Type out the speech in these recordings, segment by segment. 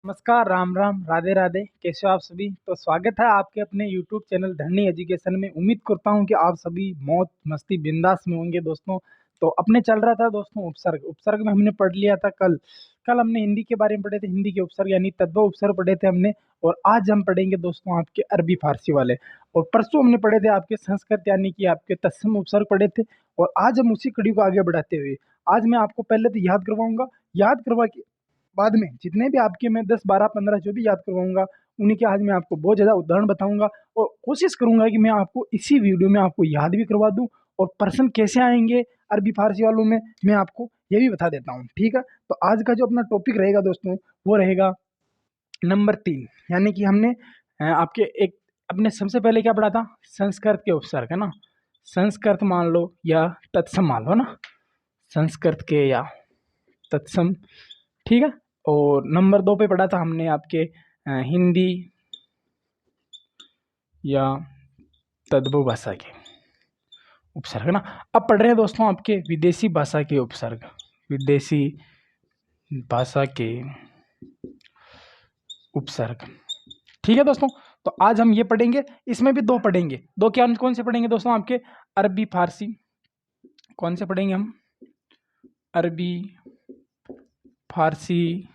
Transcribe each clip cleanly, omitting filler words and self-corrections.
नमस्कार, राम राम, राधे राधे। कैसे हो आप सभी? तो स्वागत है आपके अपने यूट्यूब चैनल धरनी एजुकेशन में। उम्मीद करता हूँ कि आप सभी मौज मस्ती बिंदास में होंगे दोस्तों। तो अपने चल रहा था दोस्तों उपसर्ग। उपसर्ग में हमने पढ़ लिया था कल। कल हमने हिंदी के बारे में पढ़े थे, हिंदी के उपसर्ग यानी तद्भव उपसर्ग पढ़े थे हमने। और आज हम पढ़ेंगे दोस्तों आपके अरबी फारसी वाले। और परसों हमने पढ़े थे आपके संस्कृत यानी कि आपके तत्सम उपसर्ग पढ़े थे। और आज हम उसी कड़ी को आगे बढ़ाते हुए आज मैं आपको पहले तो याद करवाऊंगा। याद करवा के बाद में जितने भी आपके मैं 10 12 15 जो भी याद करवाऊंगा उन्हीं के आज मैं आपको बहुत ज़्यादा उदाहरण बताऊंगा। और कोशिश करूंगा कि मैं आपको इसी वीडियो में आपको याद भी करवा दूं। और पर्सन कैसे आएंगे अरबी फारसी वालों में मैं आपको ये भी बता देता हूँ। ठीक है, तो आज का जो अपना टॉपिक रहेगा दोस्तों वो रहेगा नंबर 3। यानी कि हमने आपके एक अपने सबसे पहले क्या पढ़ा था? संस्कृत के उपसर्ग, है ना। संस्कृत मान लो या तत्सम मान लो ना, संस्कृत के या तत्सम। ठीक है। और नंबर 2 पे पढ़ा था हमने आपके हिंदी या तद्भव भाषा के उपसर्ग ना। अब पढ़ रहे हैं दोस्तों आपके विदेशी भाषा के उपसर्ग। विदेशी भाषा के उपसर्ग। ठीक है दोस्तों, तो आज हम ये पढ़ेंगे। इसमें भी दो पढ़ेंगे। दो क्या कौन से पढ़ेंगे दोस्तों? आपके अरबी फारसी। कौन से पढ़ेंगे हम? अरबी फारसी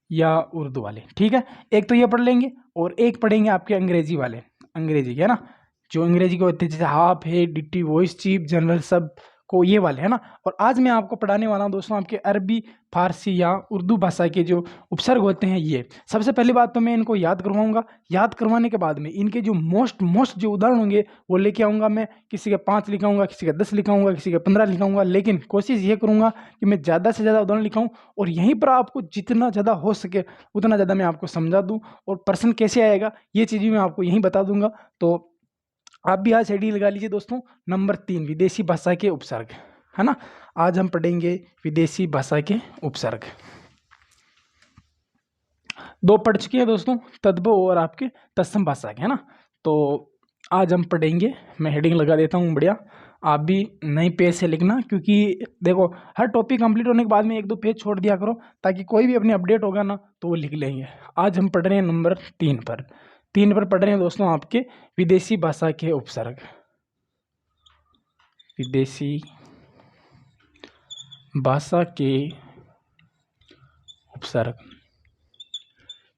या उर्दू वाले। ठीक है, एक तो ये पढ़ लेंगे और एक पढ़ेंगे आपके अंग्रेजी वाले। अंग्रेजी के, है ना, जो अंग्रेजी के होते हैं जैसे हाफ है, डिटी, वॉइस, चीफ, जनरल, सब को ये वाले, है ना। और आज मैं आपको पढ़ाने वाला हूँ दोस्तों आपके अरबी फारसी या उर्दू भाषा के जो उपसर्ग होते हैं ये। सबसे पहली बात तो मैं इनको याद करवाऊंगा। याद करवाने के बाद में इनके जो मोस्ट जो उदाहरण होंगे वो लेके आऊँगा मैं। किसी के 5 लिखाऊंगा, किसी के 10 लिखाऊंगा, किसी के 15 लिखाऊंगा, लेकिन कोशिश ये करूंगा कि मैं ज़्यादा से ज़्यादा उदाहरण लिखाऊं। और यहीं पर आपको जितना ज़्यादा हो सके उतना ज़्यादा मैं आपको समझा दूं। और पर्सन कैसे आएगा ये चीज़ भी मैं आपको यहीं बता दूंगा। तो आप भी आज हेडिंग लगा लीजिए दोस्तों, नंबर 3 विदेशी भाषा के उपसर्ग, है ना। आज हम पढ़ेंगे विदेशी भाषा के उपसर्ग। दो पढ़ चुके हैं दोस्तों, तद्भव और आपके तत्सम भाषा के, है ना। तो आज हम पढ़ेंगे। मैं हेडिंग लगा देता हूँ बढ़िया। आप भी नई पेज से लिखना, क्योंकि देखो हर टॉपिक कंप्लीट होने के बाद में 1-2 पेज छोड़ दिया करो ताकि कोई भी अपने अपडेट होगा ना तो वो लिख लेंगे। आज हम पढ़ रहे हैं नंबर 3 पर। 3 पर पढ़ रहे हैं दोस्तों आपके विदेशी भाषा के उपसर्ग। विदेशी भाषा के उपसर्ग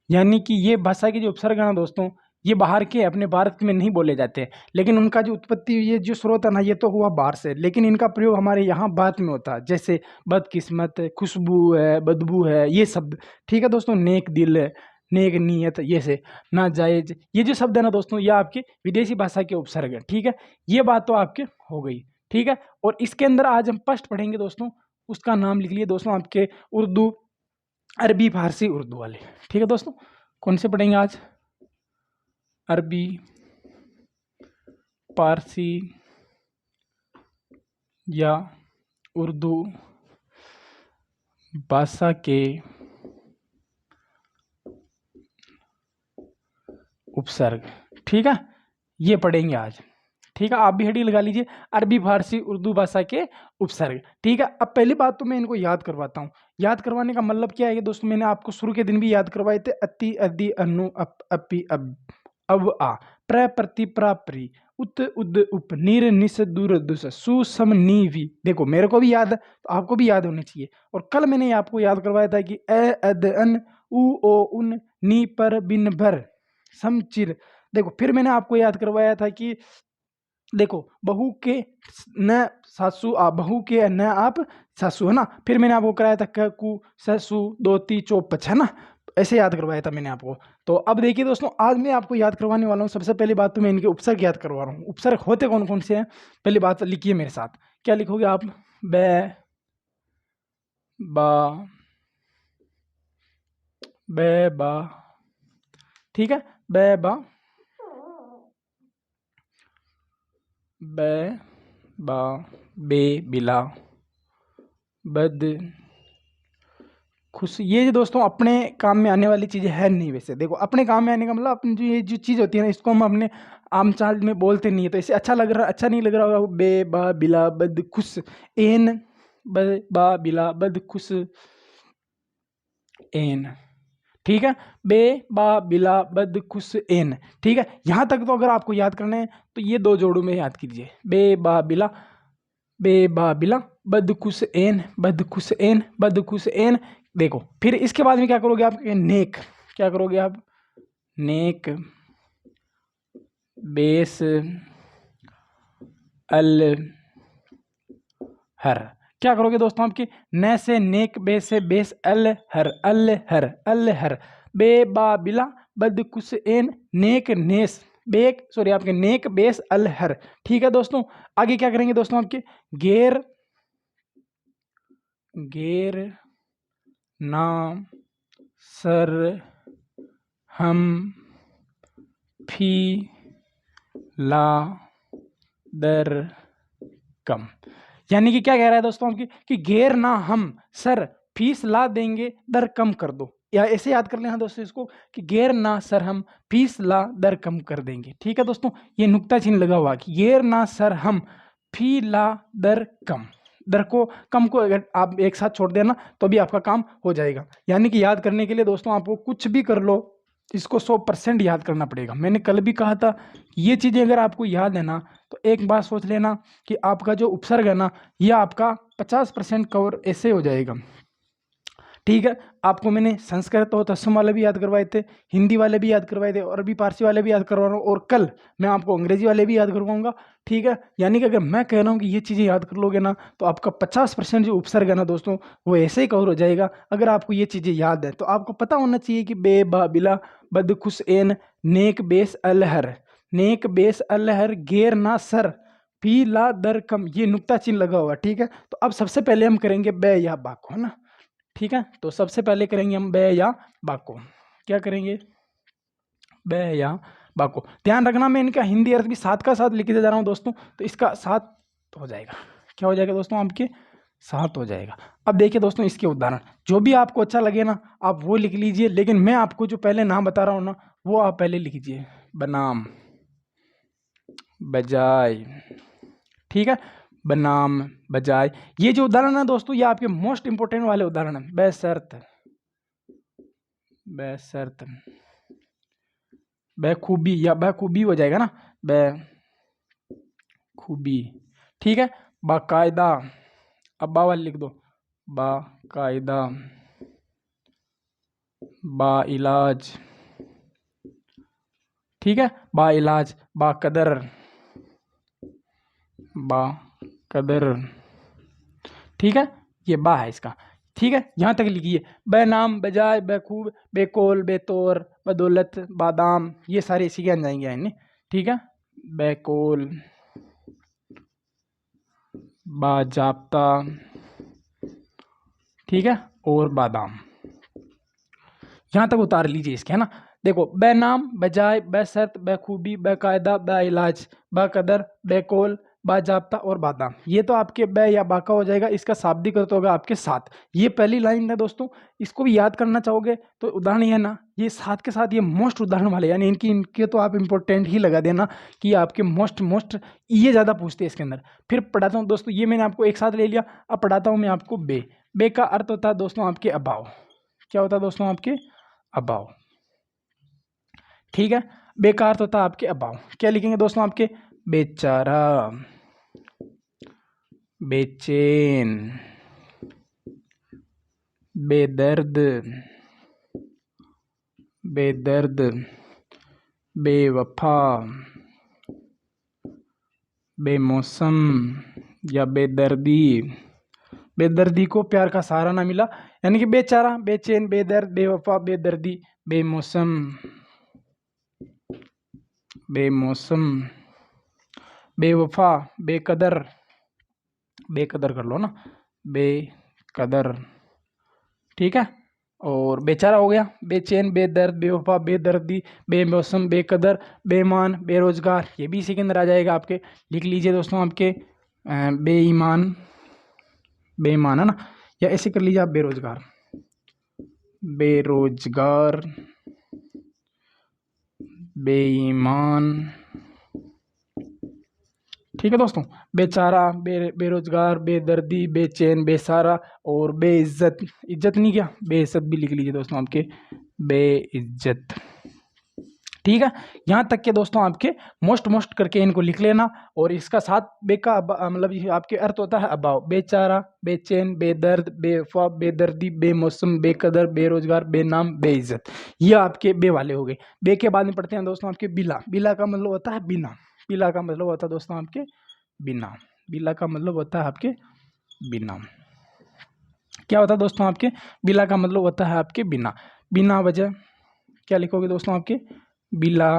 यानी कि ये भाषा के जो उपसर्ग है ना दोस्तों, ये बाहर के अपने भारत में नहीं बोले जाते, लेकिन उनका जो उत्पत्ति, ये जो स्रोत है ना, ये तो हुआ बाहर से, लेकिन इनका प्रयोग हमारे यहाँ भारत में होता है। जैसे बदकिस्मत, खुशबू है, बदबू है, ये शब्द। ठीक है दोस्तों, नेक दिल है, नेक नीयत, ये से नाजायज, ये जो शब्द है ना दोस्तों, ये आपके विदेशी भाषा के उपसर्ग है। ठीक है, ये बात तो आपके हो गई। ठीक है, और इसके अंदर आज हम फर्स्ट पढ़ेंगे दोस्तों, उसका नाम लिख लिए दोस्तों आपके उर्दू, अरबी फारसी उर्दू वाले। ठीक है दोस्तों, कौन से पढ़ेंगे आज? अरबी फारसी या उर्दू भाषा के उपसर्ग। ठीक है, ये पढ़ेंगे आज। ठीक है, आप भी हेडिंग लगा लीजिए, अरबी फारसी उर्दू भाषा के उपसर्ग। ठीक है, अब पहली बात तो मैं इनको याद करवाता हूँ। याद करवाने का मतलब क्या है कि दोस्तों मैंने आपको शुरू के दिन भी याद करवाए थे। अति, अदि, अनु, अप, अपि, अब, आ, प्र, प्रति, प्रा, प्री, उत, उद, उप, नीर, निस, दूर, दुस, सु, सम, नी, वी। देखो मेरे को भी याद है तो आपको भी याद होनी चाहिए। और कल मैंने आपको याद करवाया था कि ए, अद, अन, उ, ओ, उन, नी, पर, बिन, भर, सम, चिर। देखो फिर मैंने आपको याद करवाया था कि देखो बहू के न सासू आ, बहू के न आप सासू, है ना। फिर मैंने आपको कराया था क, कु, ससु, दोती, चौपच, है ना। ऐसे याद करवाया था मैंने आपको। तो अब देखिए दोस्तों, आज मैं आपको याद करवाने वाला हूँ। सबसे पहली बात तो मैं इनके उपसर्ग याद करवा रहा हूँ। उपसर्ग होते कौन कौन से हैं? पहली बात लिखिए मेरे साथ। क्या लिखोगे आप? बै, बा, बै, बा। ठीक है, बै, बा, बै, बा, बे, बिला, बद, खुश। ये जो दोस्तों अपने काम में आने वाली चीज़ें है नहीं। वैसे देखो अपने काम में आने का मतलब अपनी जो ये जो चीज़ होती है ना, इसको हम अपने आम चाल में बोलते नहीं है। तो इसे अच्छा लग रहा, अच्छा नहीं लग रहा होगा। बे, बा, बिला, बद, खुश, एन, ब, बा, बिला, बद, खुश, एन। ठीक है, बे बा बिला बद खुश एन। ठीक है, यहाँ तक तो अगर आपको याद करना है तो ये दो जोड़ों में याद कीजिए, बे बा बिला बद खुश एन, बद खुश एन, बद खुश एन। देखो फिर इसके बाद में क्या करोगे आप, नेक, क्या करोगे आप, नेक बेस अल हर। क्या करोगे दोस्तों आपके, न से नेक, बे से बेस, अल हर, अल हर, अल हर, बे बा बिला बद कुस एन, नेक नेस, बेक सॉरी आपके नेक बेस अल हर। ठीक है दोस्तों, आगे क्या करेंगे दोस्तों आपके, गेर ना सर हम फी ला दर कम। यानी कि क्या कह रहा है दोस्तों आपकी, कि घेर ना हम सर फीस ला देंगे दर कम कर दो, या ऐसे याद कर लेना दोस्तों इसको, कि घेर ना सर हम फीस ला दर कम कर देंगे। ठीक है दोस्तों, ये नुक्ता चिन्ह लगा हुआ कि घेर ना सर हम फी ला दर कम, दर को कम को अगर आप एक साथ छोड़ देना तो भी आपका काम हो जाएगा। यानी कि याद करने के लिए दोस्तों आपको कुछ भी कर लो, इसको 100% याद करना पड़ेगा। मैंने कल भी कहा था, ये चीज़ें अगर आपको याद है ना तो एक बात सोच लेना कि आपका जो उपसर्ग है ना, यह आपका 50% कवर ऐसे हो जाएगा। ठीक है, आपको मैंने संस्कृत और तत्सम वाले भी याद करवाए थे, हिंदी वाले भी याद करवाए थे, और अभी पारसी वाले भी याद करवा रहा हूँ, और कल मैं आपको अंग्रेजी वाले भी याद करवाऊंगा। ठीक है, यानी कि अगर मैं कह रहा हूँ कि ये चीज़ें याद कर लोगे ना तो आपका 50% जो उपसर्ग है ना दोस्तों वो ऐसे ही कवर हो जाएगा। अगर आपको ये चीज़ें याद है तो आपको पता होना चाहिए कि बे बा बिला बद खुश एन, नेक बेस अलहर, नेक बेस अलहर, गेर ना सर फी ला दर कम, ये नुक्ता चिन्ह लगा हुआ। ठीक है, तो अब सबसे पहले हम करेंगे बे या बा को, है ना। ठीक है, तो सबसे पहले करेंगे हम बे या बा को। क्या करेंगे, बे या बा को। ध्यान रखना मैं इनका हिंदी अर्थ भी साथ का साथ लिखते जा रहा हूँ दोस्तों, तो इसका साथ हो जाएगा। क्या हो जाएगा दोस्तों आपके, साथ हो जाएगा। अब देखिए दोस्तों इसके उदाहरण, जो भी आपको अच्छा लगे ना आप वो लिख लीजिए, लेकिन मैं आपको जो पहले नाम बता रहा हूँ ना वो आप पहले लिखिए, बनाम, बजाय। ठीक है, बनाम, बजाय, ये जो उदाहरण है दोस्तों ये आपके मोस्ट इंपोर्टेंट वाले उदाहरण है। बेशर्त, बेशर्त, बेखूबी, या बेखूबी हो जाएगा ना, बेखूबी। ठीक है, बाकायदा, अब बा वाले लिख दो, बाकायदा, बाइलाज। ठीक है, बाइलाज, बाकदर, बाकदर। ठीक है, ये बा है इसका। ठीक है, यहाँ तक लिखिए, बेनाम, बजाय, बेखूब, बेकोल, बेतौर, बदौलत, बादाम, ये सारे इसी के अंदर जाएंगे। ठीक है, बेकोल, बाजाप्ता, ठीक है, और बादाम। यहाँ तक उतार लीजिए इसके, है ना। देखो, बेनाम, बजाय, बेशर्त, बेखूबी, बेकायदा, बेइलाज, बाकदर, बेकोल, बाजाप्ता और बादाम, ये तो आपके बे या बाका हो जाएगा। इसका शाब्दिक अर्थ होगा आपके साथ। ये पहली लाइन है दोस्तों, इसको भी याद करना चाहोगे तो उदाहरण ये है ना, ये साथ के साथ ये मोस्ट उदाहरण वाले, यानी इनके तो आप इंपॉर्टेंट ही लगा देना कि आपके मोस्ट ये ज़्यादा पूछते हैं इसके अंदर। फिर पढ़ाता हूँ दोस्तों, ये मैंने आपको एक साथ ले लिया, अब पढ़ाता हूँ मैं आपको बे। बे का अर्थ होता है दोस्तों आपके अभाव। क्या होता है दोस्तों आपके, अभाव। ठीक है, बेकार तो था आपके अभाव। क्या लिखेंगे दोस्तों आपके, बेचारा, बेचैन, बेदर्द, बेदर्द, बेवफा, बेमौसम या बेदर्दी। बेदर्दी को प्यार का सहारा ना मिला, यानी कि बेचारा, बेचैन, बेदर्द, बेवफा, बेदर्दी, बेमौसम, बेमौसम, बेवफा, बेकदर, बेकदर कर लो ना, बेकदर। ठीक है, और बेचारा हो गया, बेचैन, बेदर्द, बेवफा, बेदर्दी, बेमौसम, बेकदर, बेईमान, बेरोजगार, ये भी इसी के अंदर आ जाएगा आपके। लिख लीजिए दोस्तों आपके बेईमान, बेईमान है ना, या ऐसे कर लीजिए आप, बेरोजगार, बेरोजगार, बेईमान। ठीक है दोस्तों, बेचारा, बेरोजगार, बेदर्दी, बेचैन, बेसहारा और बेइज्जत। इज्जत नहीं क्या, बेइज्जत भी लिख लीजिए दोस्तों आपके, बेइज्जत। ठीक है, यहाँ तक के दोस्तों आपके मोस्ट करके इनको लिख लेना। और इसका साथ बे का मतलब ये आपके अर्थ होता है अभाव, बेचारा, बेचैन, बेदर्द, बेवफा, बेदर्दी, बेमौसम, बेकदर, बेरोजगार, बेनाम, बेइज्जत। ये आपके बे वाले हो गए। बे के बाद में पढ़ते हैं दोस्तों आपके बिला। बिला का मतलब होता है बिना। बिला का मतलब होता है दोस्तों आपके बिना। बिला का मतलब होता है आपके बिना। क्या होता है दोस्तों आपके बिला का मतलब होता है आपके बिना। बिना वजह क्या लिखोगे दोस्तों आपके बिला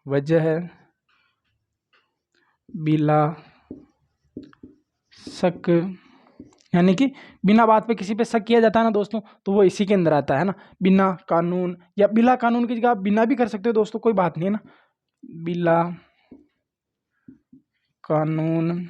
वजह, बिला शक, यानी कि बिना बात पे किसी पे शक किया जाता है ना दोस्तों, तो वो इसी के अंदर आता है ना। बिना कानून या बिला कानून की जगह आप बिना भी कर सकते हो दोस्तों, कोई बात नहीं है ना। बिला कानून।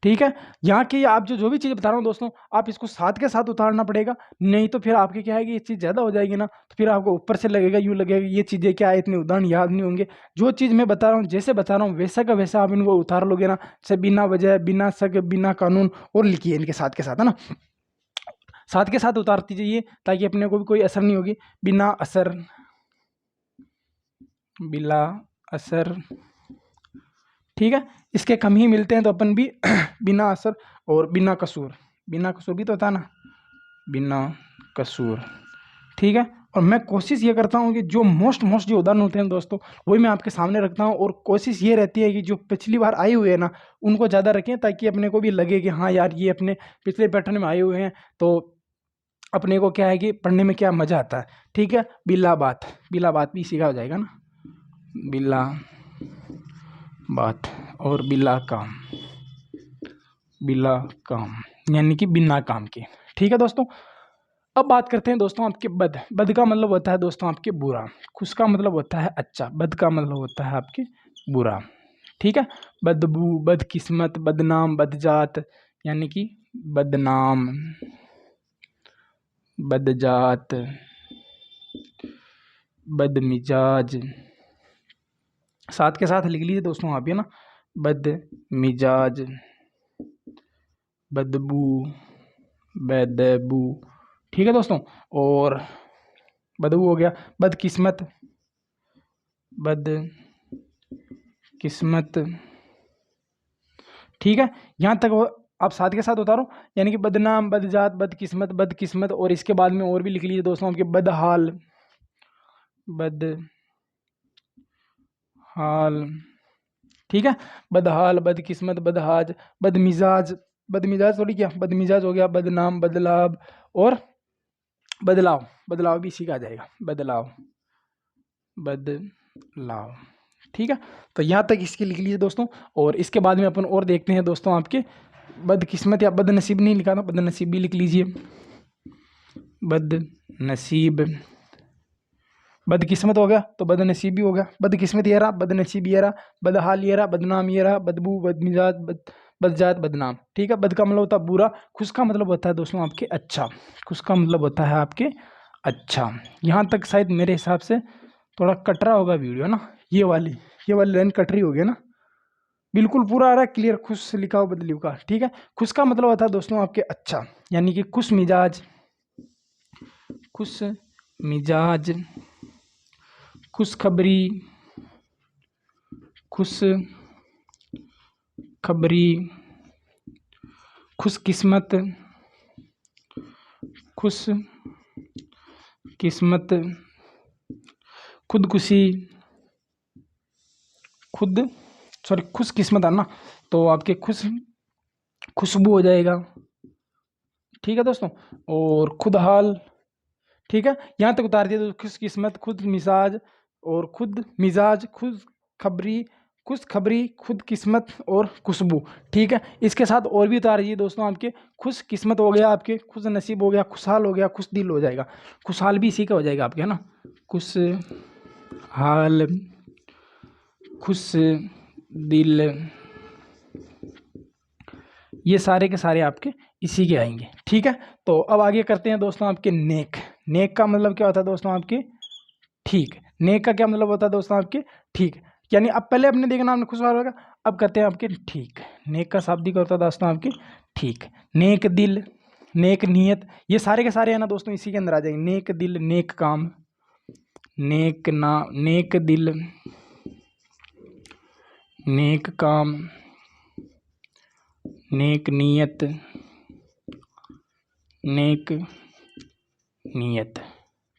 ठीक है, यहाँ की आप जो भी चीज़ बता रहा हूँ दोस्तों, आप इसको साथ के साथ उतारना पड़ेगा, नहीं तो फिर आपकी क्या है कि ये चीज़ ज़्यादा हो जाएगी ना, तो फिर आपको ऊपर से लगेगा, यूँ लगेगा ये चीज़ें क्या है, इतने उदाहरण याद नहीं होंगे। जो चीज़ मैं बता रहा हूँ, जैसे बता रहा हूँ वैसा का वैसा आप इनको उतार लोगे ना, जैसे बिना वजह, बिना शक, बिना कानून, और लिखिए इनके साथ के साथ, है ना। साथ के साथ उतारती जाइए ताकि अपने को भी कोई असर नहीं होगी। बिना असर, बिला असर। ठीक है, इसके कम ही मिलते हैं तो अपन भी बिना असर और बिना कसूर। बिना कसूर भी तो होता है ना, बिना कसूर। ठीक है, और मैं कोशिश ये करता हूँ कि जो मोस्ट जो उदाहरण होते हैं दोस्तों, वही मैं आपके सामने रखता हूँ। और कोशिश ये रहती है कि जो पिछली बार आए हुए हैं ना, उनको ज़्यादा रखें, ताकि अपने को भी लगे कि हाँ यार ये अपने पिछले पैटर्न में आए हुए हैं, तो अपने को क्या है कि पढ़ने में क्या मज़ा आता है। ठीक है, बिला बात, बिला बात भी सीखा हो जाएगा ना, बिला बात। और बिला काम, बिला काम यानी कि बिना काम के। ठीक है दोस्तों, अब बात करते हैं दोस्तों आपके बद। बद का मतलब होता है दोस्तों आपके बुरा। खुश का मतलब होता है अच्छा। बद का मतलब होता है आपके बुरा। ठीक है, बदबू, बदकिस्मत, बदनाम, बदजात, यानी कि बदनाम, बदजात, बदमिजाज। साथ के साथ लिख लीजिए दोस्तों आप, ये ना, बदमिजाज, बदबू, बदबू। ठीक है दोस्तों, और बदबू हो गया। बदकिस्मत, बदकिस्मत। ठीक है, यहाँ तक आप साथ के साथ उतारो, यानी कि बदनाम, बदजात, बदकिस्मत, बदकिस्मत। और इसके बाद में और भी लिख लीजिए दोस्तों आपके बदहाल, बदहाल। ठीक है, बदहाल, बदकिस्मत, बदहाज, बदमिजाज। बदमिजाज थोड़ी क्या, बदमिजाज हो गया। बदनाम, बदलाव और बदलाव। बदलाव भी इसी का आ जाएगा, बदलाव, बदलाव। ठीक है, तो यहाँ तक इसकी लिख लीजिए दोस्तों। और इसके बाद में अपन और देखते हैं दोस्तों आपके बदकिस्मत या बदनसीब नहीं लिखा था, बदनसीब भी लिख लीजिए। बदनसीब, बदकिस्मत हो गया तो बदनसीब भी हो गया। बदकिस्मत ये रहा, बदनसीब ये रहा, बदहाल ये रहा, बदनाम ये रहा, बदबू, बदमिजाज, बदजात, बदनाम। ठीक है, बद का मतलब होता है बुरा, खुश का मतलब होता है दोस्तों आपके अच्छा। खुश का मतलब होता है आपके अच्छा। यहाँ तक शायद मेरे हिसाब से थोड़ा कटरा होगा वीडियो ना, ये वाली लाइन कटरी हो गई ना, बिल्कुल पूरा आ रहा है क्लियर। खुश लिखा हो बदली का। ठीक है, खुश का मतलब होता है दोस्तों आपके अच्छा, यानी कि खुश मिजाज, खुश मिजाज, खुशखबरी, खुश खबरी, खुशकिस्मत, खुश किस्मत, खुदकुशी, खुश किस्मत आना तो आपके खुशबू हो जाएगा। ठीक है दोस्तों, और खुदहाल। ठीक है, यहाँ तक उतार दिया तो खुश किस्मत, खुद मिजाज, और खुद मिजाज, खुद खबरी, खुश खबरी, खुद किस्मत और खुशबू। ठीक है, इसके साथ और भी उतार दीजिए दोस्तों आपके खुश किस्मत हो गया, आपके खुश नसीब हो गया, खुशहाल हो गया, खुश दिल हो जाएगा। खुशहाल भी इसी का हो जाएगा आपके, है ना, खुश हाल, खुश दिल। ये सारे के सारे आपके इसी के आएंगे। ठीक है, तो अब आगे करते हैं दोस्तों आपके नेक। नेक का मतलब क्या होता है दोस्तों आपके ठीक। नेक का क्या मतलब होता है दोस्तों आपके ठीक, यानी अब पहले अपने देखना आपने खुशहाल होगा, अब करते हैं आपके ठीक। नेक का शाब्दिक होता है दोस्तों आपके ठीक। नेक दिल, नेक नीयत, ये सारे के सारे है ना दोस्तों इसी के अंदर आ जाएंगे। नेक दिल, नेक काम, नेक ना, नेक दिल, नेक काम, नेक नीयत, नेक नीयत।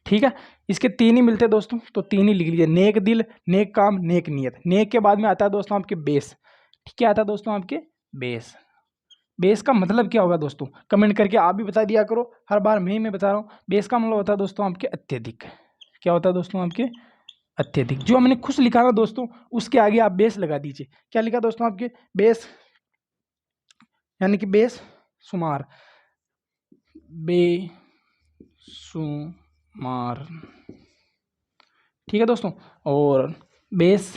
ठीक है, इसके तीन ही मिलते हैं दोस्तों, तो तीन ही लिख लीजिए। नेक दिल, नेक काम, नेक नीयत। नेक के बाद में आता है दोस्तों आपके बेस। ठीक है, आता है दोस्तों आपके बेस। बेस का मतलब क्या होगा दोस्तों, कमेंट करके आप भी बता दिया करो, हर बार मैं बता रहा हूँ। बेस का मतलब होता है दोस्तों आपके अत्यधिक। क्या होता है दोस्तों आपके अत्यधिक। जो हमने खुश लिखा ना दोस्तों, उसके आगे आप बेस लगा दीजिए। क्या लिखा दोस्तों आपके बेस, यानी कि बेस शुमार, बेशुमार। ठीक है दोस्तों, और बेस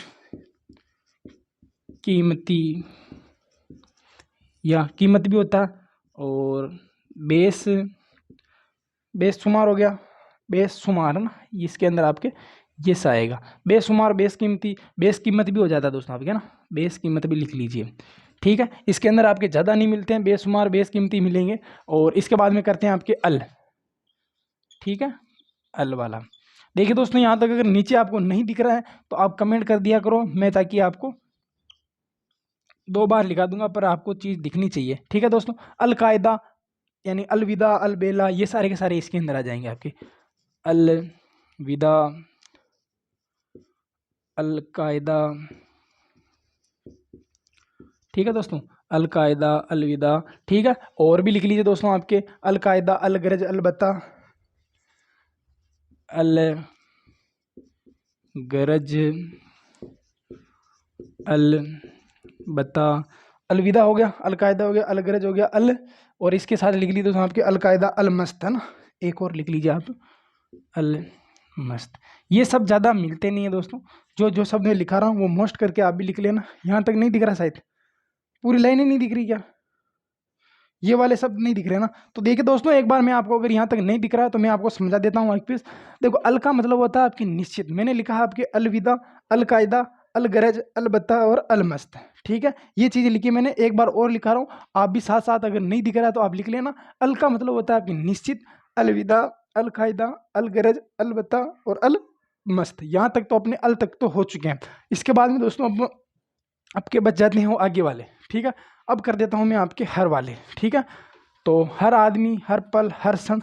कीमती, या कीमत भी होता है, और बेस बेशुमार हो गया, बेशुमार ना, इसके अंदर आपके यस आएगा। बेशुमार, बेस कीमती, बेस कीमत भी हो जाता है दोस्तों आपके ना, बेस कीमत भी लिख लीजिए। ठीक है, इसके अंदर आपके ज़्यादा नहीं मिलते हैं, बेशुमार बेस कीमती मिलेंगे। और इसके बाद में करते हैं आपके अल। ठीक है, अल वाला। देखिए दोस्तों, यहाँ तक अगर नीचे आपको नहीं दिख रहा है तो आप कमेंट कर दिया करो, मैं ताकि आपको 2 बार लिखा दूंगा, पर आपको चीज़ दिखनी चाहिए। ठीक है दोस्तों, अलकायदा यानी अलविदा, अलबेला, ये सारे के सारे इसके अंदर आ जाएंगे आपके। अलविदा, अलकायदा। ठीक है दोस्तों, अलकायदा, अलविदा। ठीक है, और भी लिख लीजिए दोस्तों आपके अलकायदा, अलगरज, अलबत्ता, अलगरज, अलबत्ता, अलविदा हो गया, अलकायदा हो गया, अलगरज हो गया, अल, और इसके साथ लिख लीजिए दोस्तों आपके अलकायदा, अलमस्त, है ना। एक और लिख लीजिए आप, अलमस्त। ये सब ज़्यादा मिलते नहीं है दोस्तों, जो जो शब्द मैं लिखा रहा हूँ वो मोस्ट करके आप भी लिख लेना। यहाँ तक नहीं दिख रहा शायद, पूरी लाइन ही नहीं दिख रही क्या, ये वाले शब्द नहीं दिख रहे ना। तो देखिए दोस्तों, एक बार मैं आपको, अगर यहाँ तक नहीं दिख रहा है तो मैं आपको समझा देता हूँ एक पीस। देखो, अल का मतलब होता है आपकी निश्चित। मैंने लिखा है आपके अलविदा, अलकायदा, अलगरज, अलबत्ता और अलमस्त। ठीक है, ये चीज़ें लिखी मैंने, एक बार और लिखा रहा हूँ, आप भी साथ साथ अगर नहीं दिख रहा है तो आप लिख लेना। अल का मतलब होता है आपकी निश्चित, अलविदा, अलकायदा, अलगरज, अलबत्ता और अलमस्त। यहाँ तक तो अपने अल तक तो हो चुके हैं। इसके बाद में दोस्तों अब आपके बच जाते हैं वो आगे वाले। ठीक है, अब कर देता हूँ मैं आपके हर वाले। ठीक है, तो हर आदमी, हर पल, हर क्षण,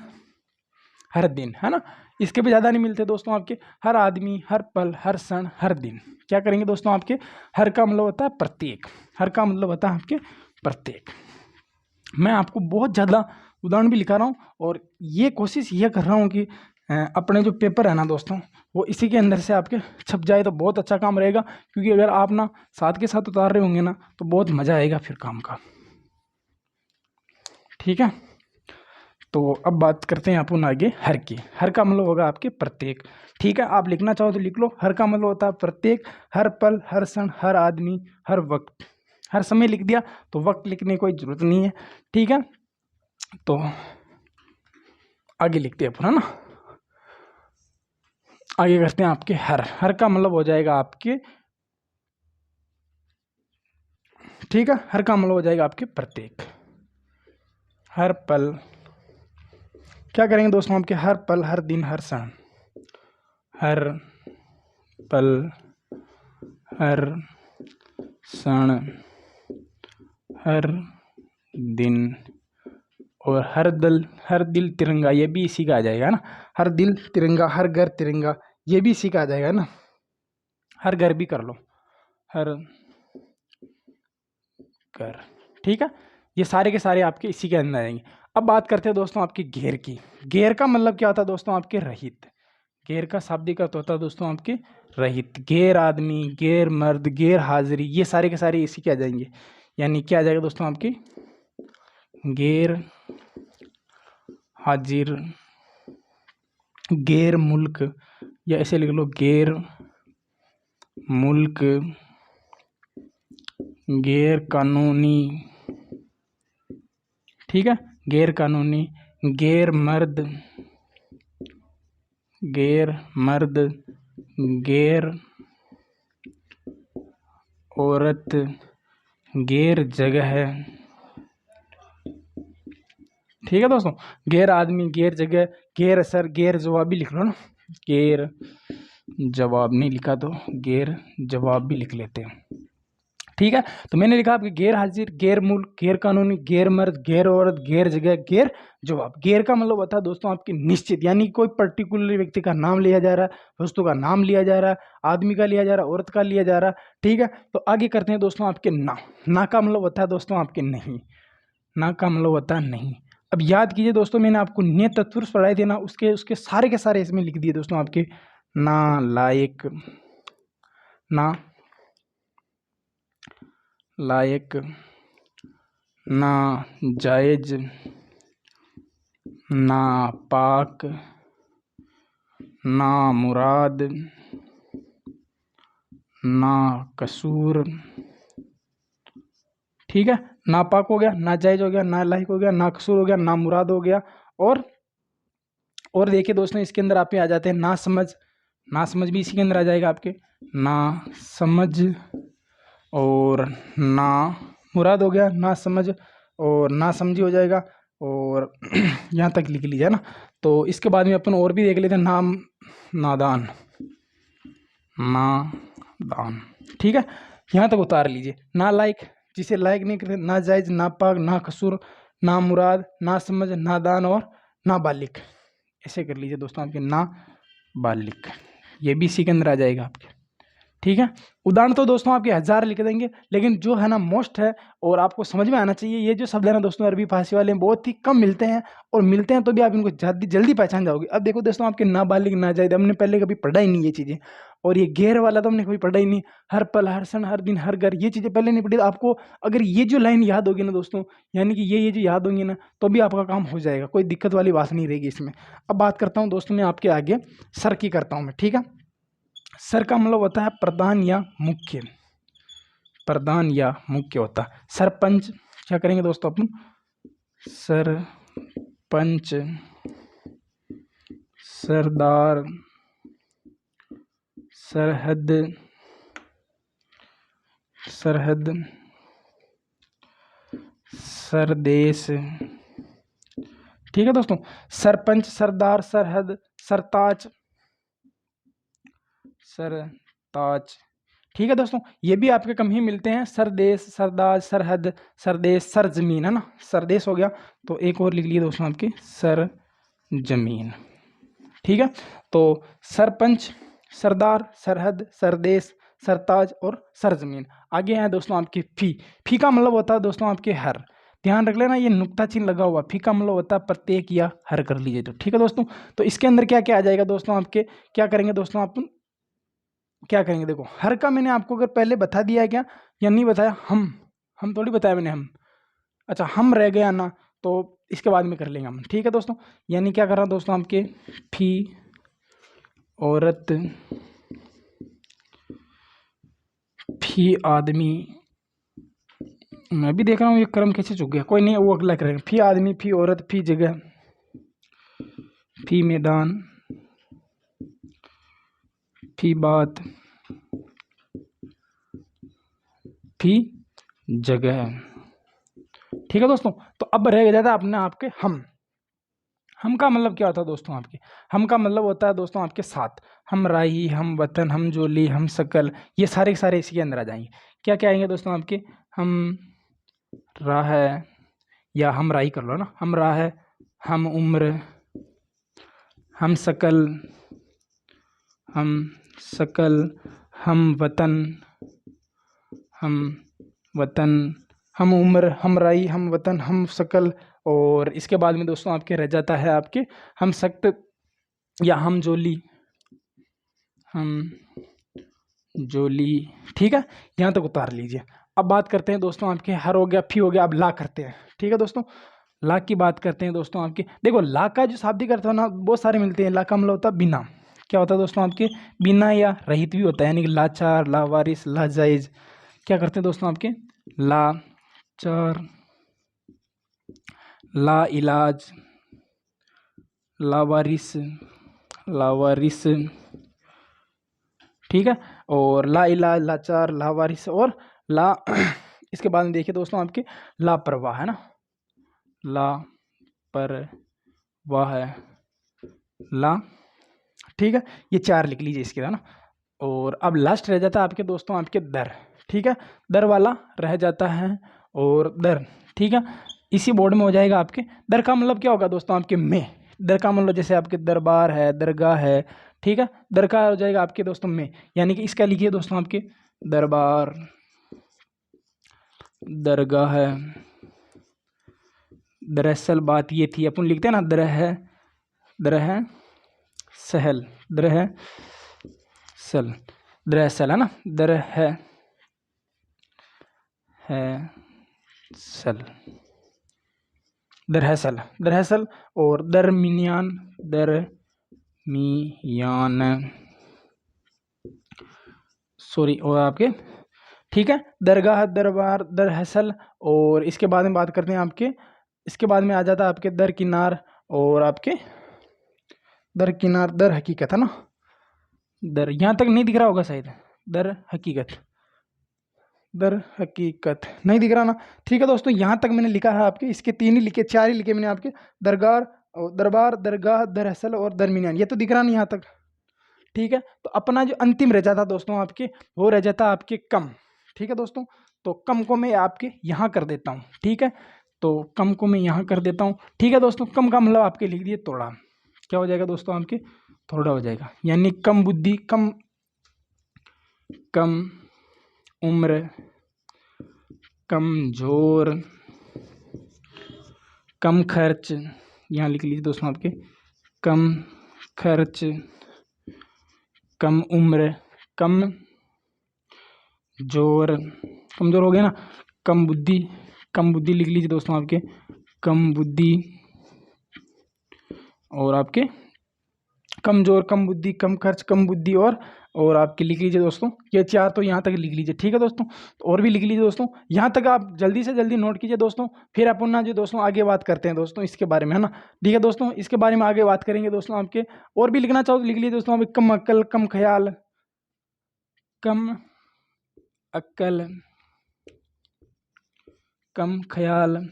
हर दिन, है ना। इसके भी ज़्यादा नहीं मिलते दोस्तों आपके। हर आदमी, हर पल, हर क्षण, हर दिन। क्या करेंगे दोस्तों आपके, हर का मतलब होता है प्रत्येक, हर का मतलब होता है आपके प्रत्येक। मैं आपको बहुत ज़्यादा उदाहरण भी लिखा रहा हूँ, और ये कोशिश ये कर रहा हूँ कि अपने जो पेपर है ना दोस्तों, वो इसी के अंदर से आपके छप जाए तो बहुत अच्छा काम रहेगा। क्योंकि अगर आप ना साथ के साथ उतार रहे होंगे ना तो बहुत मज़ा आएगा फिर काम का। ठीक है, तो अब बात करते हैं अपन आगे हर की। हर का मतलब होगा आपके प्रत्येक। ठीक है, आप लिखना चाहो तो लिख लो। हर का मतलब होता है प्रत्येक, हर पल, हर क्षण, हर आदमी, हर वक्त। हर समय लिख दिया तो वक्त लिखने की कोई ज़रूरत नहीं है। ठीक है, तो आगे लिखते हैं अपन, है ना। आगे करते हैं आपके हर। हर का मतलब हो जाएगा आपके, ठीक है, हर का मतलब हो जाएगा आपके प्रत्येक, हर पल। क्या करेंगे दोस्तों आपके, हर पल, हर दिन, हर क्षण, हर पल, हर क्षण, हर दिन, और हर दिल तिरंगा, ये भी इसी का आ जाएगा ना। हर दिल तिरंगा, हर घर तिरंगा, ये भी इसी का आ जाएगा ना। हर घर भी कर लो, हर घर। ठीक है, ये सारे के सारे आपके इसी के अंदर आएंगे। अब बात करते हैं दोस्तों आपके घेर की। घेर का मतलब क्या होता है दोस्तों आपके रहित। घेर का शाब्दिक अर्थ होता है दोस्तों आपके रहित। गैर आदमी, गैर मर्द, गैर हाजिरी, ये सारे के सारे इसी के आ जाएंगे। यानी क्या आ जाएगा दोस्तों आपकी, गैर हाजिर, गैर मुल्क, या ऐसे लिख लो, गैर मुल्क, गैर कानूनी। ठीक है, गैर कानूनी, गैर मर्द, गैर मर्द, गैर औरत, गैर जगह। ठीक है दोस्तों, गैर आदमी, गैर जगह, गैर असर, गैर जवाब भी लिख लो ना, गैर जवाब नहीं लिखा तो गैर जवाब भी लिख लेते हैं। ठीक है, तो मैंने लिखा आपके गैर हाजिर, गैर मुल्क, गैर कानूनी, गैर मर्द, गैर औरत, गैर जगह, गैर जवाब। गैर का मतलब होता है दोस्तों आपकी निश्चित, यानी कोई पर्टिकुलर व्यक्ति का नाम लिया जा रहा है, वस्तु का नाम लिया जा रहा है, आदमी का लिया जा रहा है, औरत का लिया जा रहा है। ठीक है, तो आगे करते हैं दोस्तों आपके ना। ना का मतलब होता है दोस्तों आपके नहीं। ना का मतलब होता है नहीं। अब याद कीजिए दोस्तों, मैंने आपको निय तत्पुरुष पढ़ाए थे ना, उसके उसके सारे के सारे इसमें लिख दिए दोस्तों आपके। ना लायक, ना लायक, ना जायज, ना पाक, ना मुराद, ना कसूर। ठीक है, नापाक हो गया, ना जायज हो गया, ना लायक हो गया, ना कसूर हो गया, ना मुराद हो गया। और देखिए दोस्तों, इसके अंदर आप आ जाते हैं ना समझ। ना समझ भी इसी के अंदर आ जाएगा आपके। ना समझ और ना मुराद हो गया, ना समझ और ना समझी हो जाएगा। और यहाँ तक लिख लीजिए ना। तो इसके बाद में अपन और भी देख लेते हैं। नाम नादान, नादान। ठीक है, यहाँ तक उतार लीजिए। ना लायक, जिसे लायक नहीं करते, ना जायज, ना पाक, ना कसूर, ना मुराद, ना समझ, नादान और ना बालिक। ऐसे कर लीजिए दोस्तों आपके ना बालिक, ये भी इसी के अंदर आ जाएगा आपके। ठीक है, उदाहरण तो दोस्तों आपके 1000 लिख देंगे, लेकिन जो है ना मोस्ट है और आपको समझ में आना चाहिए, ये जो शब्द है ना दोस्तों अरबी फारसी वाले बहुत ही कम मिलते हैं, और मिलते हैं तो भी आप इनको जल्दी पहचान जाओगे। अब देखो दोस्तों, आपके नाबालिग, नाजायज हमने पहले कभी पढ़ा ही नहीं ये चीज़ें, और ये गैर वाला तो हमने कभी पढ़ा ही नहीं। हर पल, हर क्षण, हर दिन, हर घर, ये चीज़ें पहले नहीं पढ़ी। आपको अगर ये जो लाइन याद होगी ना दोस्तों, यानी कि ये जो याद होंगी ना, तो भी आपका काम हो जाएगा, कोई दिक्कत वाली बात नहीं रहेगी इसमें। अब बात करता हूँ दोस्तों मैं आपके आगे सर की करता हूँ मैं। ठीक है, सर का मतलब होता है प्रधान या मुख्य। प्रधान या मुख्य होता है। सरपंच, क्या करेंगे दोस्तों अपन, सरपंच, सरदार, सरहद, सरहद, सरदेश। ठीक है दोस्तों, सरपंच, सरदार, सरहद, सरताज, सरताज। ठीक है दोस्तों, ये भी आपके कम ही मिलते हैं। सरदेश, सरदार, सरहद, सरदेश, सरजमीन, है ना, सरदेश हो गया। तो एक और लिख लिए दोस्तों आपके सरजमीन। ठीक है, तो सरपंच, सरदार, सरहद, सरदेश, सरताज और सरजमीन। आगे हैं दोस्तों आपके फी। फी का मतलब होता है दोस्तों आपके हर। ध्यान रख लेना, ये नुक्ता चिन्ह लगा हुआ। फी का मतलब होता है प्रत्येक या हर, कर लीजिए तो। ठीक है दोस्तों, तो इसके अंदर क्या क्या आ जाएगा दोस्तों आपके, क्या करेंगे दोस्तों आप, क्या करेंगे, देखो हर का मैंने आपको अगर पहले बता दिया है क्या या नहीं बताया, हम थोड़ी बताया मैंने, हम, अच्छा हम रह गया ना, तो इसके बाद में कर लेंगे हम। ठीक है दोस्तों, यानी क्या कर रहा हूँ दोस्तों आपके, फी औरत, फी आदमी, मैं भी देख रहा हूँ ये क्रम कैसे चुक गया, कोई नहीं, वो अगला करेंगे। फी आदमी, फी औरत, फी जगह, फी मैदान, फी बात, फी जगह। ठीक है दोस्तों, तो अब रह जाता है अपने आपके हम का मतलब क्या होता है दोस्तों आपके, हम का मतलब होता है दोस्तों आपके साथ। हम राही, हम वतन, हम जोली, हम सकल, ये सारे के सारे इसी के अंदर आ जाएंगे। क्या क्या आएंगे दोस्तों आपके, हम राह, या हम राही कर लो ना, हम राह, हम उम्र, हम सकल, हम सकल, हम वतन, हम वतन, हम उम्र, हम राई, हम वतन, हम सकल। और इसके बाद में दोस्तों आपके रह जाता है आपके हम सख्त या हम जोली, हम जोली। ठीक है, यहाँ तक उतार लीजिए। अब बात करते हैं दोस्तों आपके हर हो गया, फी हो गया, अब ला करते हैं। ठीक है दोस्तों, ला की बात करते हैं दोस्तों आपके। देखो ला का जो शाब्दिक अर्थ है ना बहुत सारे मिलते हैं। ला का मतलब होता है बिना, क्या होता है दोस्तों आपके, बिना या रहित भी होता है, यानी कि लाचार, लावारिस, लाजायज। क्या करते हैं दोस्तों आपके, लाचार, ला इलाज, लावारिस, लावारिस। ठीक है, और ला इलाज, लाचार, लावारिस और इसके बाद में देखिए दोस्तों आपके लापरवाह, है ना, ला पर वाह ला। ठीक है, ये 4 लिख लीजिए इसके, है ना। और अब लास्ट रह जाता है आपके दोस्तों आपके दर। ठीक है, दर वाला रह जाता है और दर। ठीक है, इसी बोर्ड में हो जाएगा आपके। दर का मतलब क्या होगा दोस्तों आपके में। दर का मतलब जैसे आपके दरबार है, दरगाह है। ठीक है, दर का हो जाएगा आपके दोस्तों में, यानी कि इसका लिखिए दोस्तों आपके दरबार, दरगाह है। दरअसल बात ये थी, अपन लिखते हैं ना दरह सहल, दरह सल, दरअसल, है ना, दरह है सल, दरअसल, दरअसल। और दरमियान, दरमियान, सॉरी, और आपके ठीक है, दरगाह, दरबार, दरअसल। और इसके बाद में बात करते हैं आपके, इसके बाद में आ जाता है आपके दरकिनार, और आपके दरकिनार, दर हकीकत, है ना। दर यहाँ तक नहीं दिख रहा होगा शायद, दर हकीकत, दर हकीकत नहीं दिख रहा ना। ठीक है दोस्तों, यहाँ तक मैंने लिखा है आपके, इसके 3 ही लिखे, 4 ही लिखे मैंने आपके, दरगाह, दरबार, दरगाह, दरअसल और दरमियान। ये तो दिख रहा नहीं यहाँ तक। ठीक है, तो अपना जो अंतिम रह जाता दोस्तों आपके, वो रह जाता आपके कम। ठीक है दोस्तों, तो कम को मैं आपके यहाँ कर देता हूँ। ठीक है, तो कम को मैं यहाँ कर देता हूँ। ठीक है दोस्तों, कम का मतलब आपके लिख दिए तोड़ा। क्या हो जाएगा दोस्तों आपके, थोड़ा हो जाएगा, यानी कम बुद्धि, कम उम्र, कमजोर, कम खर्च। यहाँ लिख लीजिए दोस्तों आपके कम खर्च, कम उम्र, कम जोर, कमजोर हो गया ना। कम बुद्धि, कम बुद्धि लिख लीजिए दोस्तों आपके कम बुद्धि। और आपके कमजोर, कम बुद्धि, कम खर्च, कम बुद्धि, और आपके लिख लीजिए दोस्तों ये 4 तो यहाँ तक लिख लीजिए। ठीक है दोस्तों, तो और भी लिख लीजिए दोस्तों, यहाँ तक आप जल्दी से जल्दी नोट कीजिए दोस्तों। फिर अपन ना जो दोस्तों आगे बात करते हैं दोस्तों इसके बारे में, है ना। ठीक है दोस्तों, इसके बारे में आगे बात करेंगे दोस्तों आपके। और भी लिखना चाहो तो लिख लीजिए दोस्तों आपके कम अक्ल, कम ख्याल, कम अक्ल, कम ख्याल,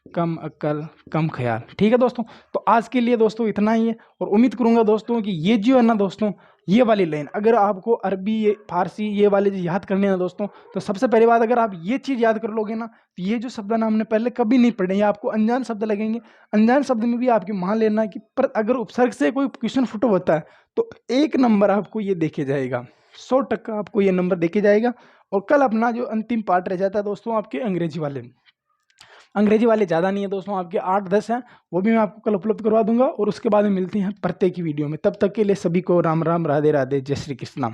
कम अक्ल, कम ख्याल। ठीक है दोस्तों, तो आज के लिए दोस्तों इतना ही है। और उम्मीद करूंगा दोस्तों कि ये जो है ना दोस्तों, ये वाली लाइन अगर आपको अरबी, फारसी, ये वाले जो याद करने हैं दोस्तों, तो सबसे पहली बात, अगर आप ये चीज़ याद कर लोगे ना, तो ये जो शब्द ना हमने पहले कभी नहीं पढ़े, ये आपको अनजान शब्द लगेंगे। अनजान शब्द में भी आपके मान लेना कि पर अगर उपसर्ग से कोई क्वेश्चन फुट होता है तो 1 नंबर आपको ये देखे जाएगा, 100% आपको ये नंबर देखे जाएगा। और कल अपना जो अंतिम पार्ट रह जाता है दोस्तों आपके अंग्रेजी वाले, अंग्रेजी वाले ज़्यादा नहीं है दोस्तों, आपके 8-10 हैं, वो भी मैं आपको कल उपलब्ध करवा दूंगा। और उसके बाद में मिलती हैं प्रत्येक की वीडियो में। तब तक के लिए सभी को राम राम, राधे राधे, जय श्री कृष्ण।